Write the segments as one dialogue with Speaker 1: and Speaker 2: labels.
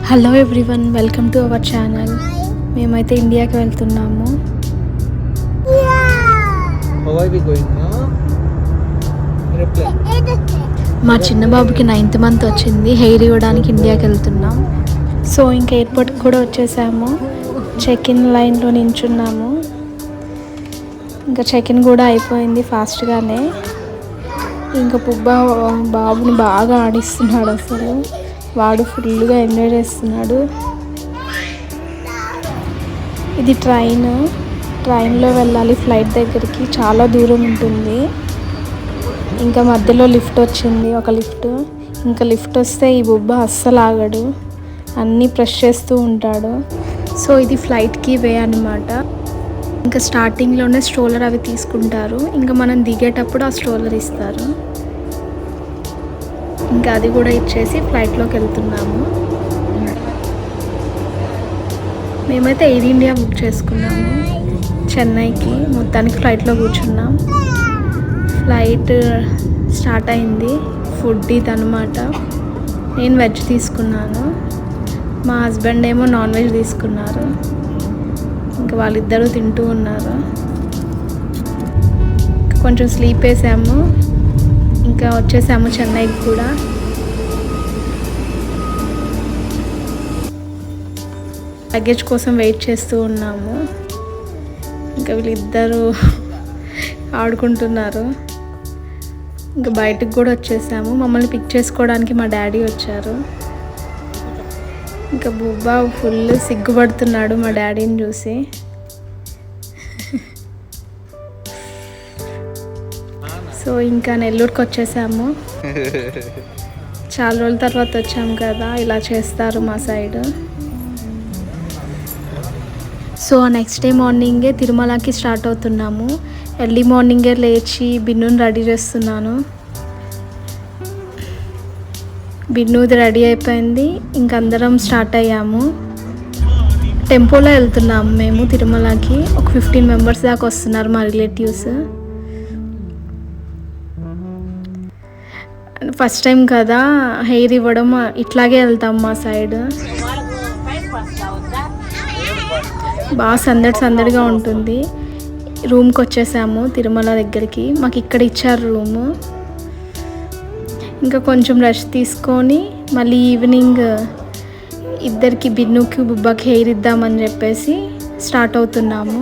Speaker 1: Hello everyone, welcome to our channel. మేమైతే ఇండియాకి వెళ్తున్నాము. మా చిన్న బాబుకి 9th మంత్ వచ్చింది. హెయిర్ ఇవ్వడానికి ఇండియాకి వెళ్తున్నాం. సో ఇంకా ఎయిర్పోర్ట్కి కూడా వచ్చేసాము. చెక్ ఇన్ లైన్లో నించున్నాము. ఇంకా చెక్ ఇన్ కూడా అయిపోయింది ఫాస్ట్గానే. ఇంకా బాబుని బాగా ఆడిస్తున్నాడు. అసలు వాడు ఫుల్గా ఎంజాయ్ చేస్తున్నాడు. ఇది ట్రైన్లో వెళ్ళాలి ఫ్లైట్ దగ్గరికి. చాలా దూరం ఉంటుంది. ఇంకా మధ్యలో లిఫ్ట్ వచ్చింది, ఒక లిఫ్ట్. ఇంకా లిఫ్ట్ వస్తే ఈ బుబ్బ అస్సలు ఆగడు, అన్నీ ప్రెస్ చేస్తూ ఉంటాడు. సో ఇది ఫ్లైట్కి వే అనమాట. ఇంకా స్టార్టింగ్లోనే స్ట్రోలర్ అవి తీసుకుంటారు. ఇంకా మనం దిగేటప్పుడు ఆ స్ట్రోలర్ ఇస్తారు. ఇంకా అది కూడా ఇచ్చేసి ఫ్లైట్లోకి వెళ్తున్నాము. మేమైతే ఎయిర్ ఇండియా బుక్ చేసుకున్నాము చెన్నైకి. మొత్తానికి ఫ్లైట్లో కూర్చున్నాం. ఫ్లైట్ స్టార్ట్ అయింది. ఫుడ్ ఇది అనమాట. నేను వెజ్ తీసుకున్నాను, మా హస్బెండ్ ఏమో నాన్ వెజ్ తీసుకున్నారు. ఇంకా వాళ్ళిద్దరూ తింటూ ఉన్నారు. కొంచెం స్లీప్ వేసాము. ఇంకా వచ్చేసాము చెన్నైకి కూడా. లగేజ్ కోసం వెయిట్ చేస్తూ ఉన్నాము. ఇంకా వీళ్ళిద్దరూ ఆడుకుంటున్నారు. ఇంకా బయటకు కూడా వచ్చేసాము. మమ్మల్ని పిక్ చేసుకోవడానికి మా డాడీ వచ్చారు. ఇంకా బుబ్బా ఫుల్ సిగ్గుపడుతున్నాడు మా డాడీని చూసి. సో ఇంకా నెల్లూరుకి వచ్చేసాము. చాలా రోజుల తర్వాత వచ్చాము కదా, ఇలా చేస్తారు మా సైడ్. సో నెక్స్ట్ డే మార్నింగే తిరుమలకి స్టార్ట్ అవుతున్నాము. ఎర్లీ మార్నింగే లేచి బిన్నుని రెడీ చేస్తున్నాను. బిన్నుది రెడీ అయిపోయింది. ఇంకందరం స్టార్ట్ అయ్యాము. టెంపోలో వెళ్తున్నాము మేము తిరుమలకి. ఒక 15 మెంబర్స్ దాకా వస్తున్నారు మా రిలేటివ్స్. ఫస్ట్ టైం కదా హెయిర్ ఇవ్వడం, ఇట్లాగే వెళ్తాం మా సైడ్. బాగా సందడిగా ఉంటుంది. రూమ్కి వచ్చేసాము తిరుమల దగ్గరికి. మాకు ఇక్కడ ఇచ్చారు రూము. ఇంకా కొంచెం రెస్ట్ తీసుకొని మళ్ళీ ఈవినింగ్ ఇద్దరికి, బిన్నుకి బుబ్బకి హెయిర్ ఇద్దామని చెప్పేసి స్టార్ట్ అవుతున్నాము.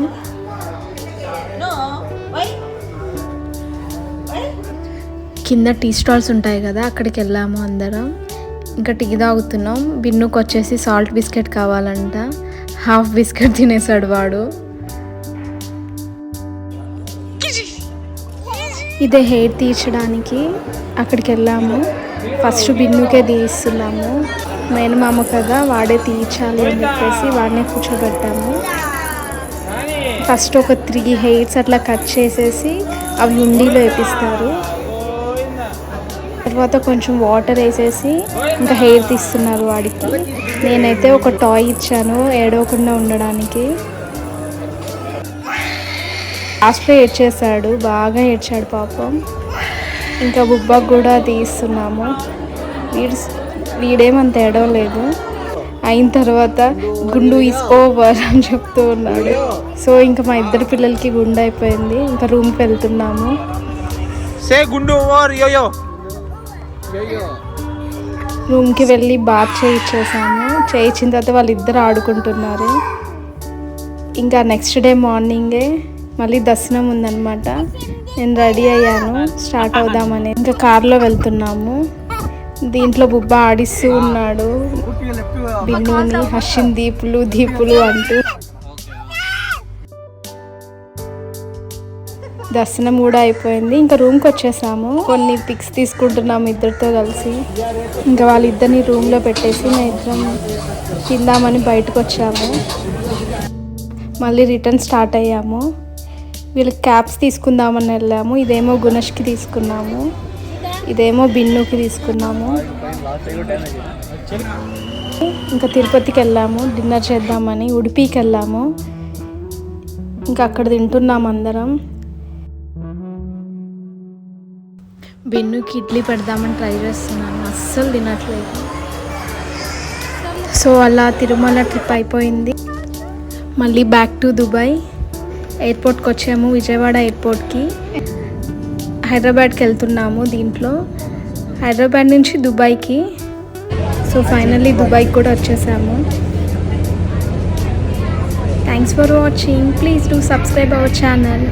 Speaker 1: కింద టీ స్టాల్స్ ఉంటాయి కదా, అక్కడికి వెళ్ళాము అందరం. ఇంకా టీ తాగుతున్నాం. బిన్నుకి వచ్చేసి సాల్ట్ బిస్కెట్ కావాలంట. హాఫ్ బిస్కెట్ తినేసాడు వాడు. ఇదే హెయిర్ తీర్చడానికి అక్కడికి వెళ్ళాము. ఫస్ట్ బిన్నుకే తీస్తున్నాము. మేనమామ కదా, వాడే తీర్చాలి అని చెప్పేసి వాడినే కూర్చోబెట్టాము. ఫస్ట్ ఒక 3 హెయిర్స్ అట్లా కట్ చేసేసి అవి ఉండిలో వేపిస్తారు. తర్వాత కొంచెం వాటర్ వేసేసి ఇంకా హెయిర్ తీస్తున్నారు వాడికి. నేనైతే ఒక టాయ్ ఇచ్చాను ఏడవకుండా ఉండడానికి. లాస్ట్లో ఏడ్చేసాడు, బాగా ఏడ్చాడు పాపం. ఇంకా బుబ్బాకు కూడా తీస్తున్నాము. వీడేమంత ఏడవలేదు. అయిన తర్వాత గుండు ఈజ్ ఓవర్ అని చెప్తూ ఉన్నాడు. సో ఇంకా మా ఇద్దరు పిల్లలకి గుండు అయిపోయింది. ఇంకా రూమ్కి వెళ్తున్నాము. రూమ్కి వెళ్ళి బాత్ చేయించేసాము. చేయించిన తర్వాత వాళ్ళిద్దరు ఆడుకుంటున్నారు. ఇంకా నెక్స్ట్ డే మార్నింగే మళ్ళీ దర్శనం ఉందన్నమాట. నేను రెడీ అయ్యాను, స్టార్ట్ అవుదామని. ఇంకా కార్లో వెళ్తున్నాము. దీంట్లో బుబ్బా ఆడిస్తూ ఉన్నాడు బిన్నుని, హర్షిన్ దీపులు అంటూ. దర్శనం కూడా అయిపోయింది. ఇంకా రూమ్కి వచ్చేసాము. కొన్ని పిక్స్ తీసుకుంటున్నాము ఇద్దరితో కలిసి. ఇంకా వాళ్ళిద్దరిని రూమ్లో పెట్టేసి మేము ఇద్దరం తిందామని బయటకు వచ్చాము. మళ్ళీ రిటర్న్ స్టార్ట్ అయ్యాము. వీళ్ళకి క్యాప్స్ తీసుకుందామని వెళ్ళాము. ఇదేమో గుణష్కి తీసుకున్నాము, ఇదేమో బిన్నుకి తీసుకున్నాము. ఇంకా తిరుపతికి వెళ్ళాము డిన్నర్ చేద్దామని. ఉడిపికి వెళ్ళాము. ఇంకా అక్కడ తింటున్నాము అందరం. బిన్నుకి ఇడ్లీ పెడదామని ట్రై చేస్తున్నాను, అస్సలు తినట్లేదు. సో అలా తిరుమల ట్రిప్ అయిపోయింది. మళ్ళీ బ్యాక్ టు దుబాయ్. ఎయిర్పోర్ట్కి వచ్చాము, విజయవాడ ఎయిర్పోర్ట్కి. హైదరాబాద్కి వెళ్తున్నాము. దీంట్లో హైదరాబాద్ నుంచి దుబాయ్కి. సో ఫైనల్లీ దుబాయ్కి కూడా వచ్చేసాము. Thanks for watching. Please do subscribe our channel.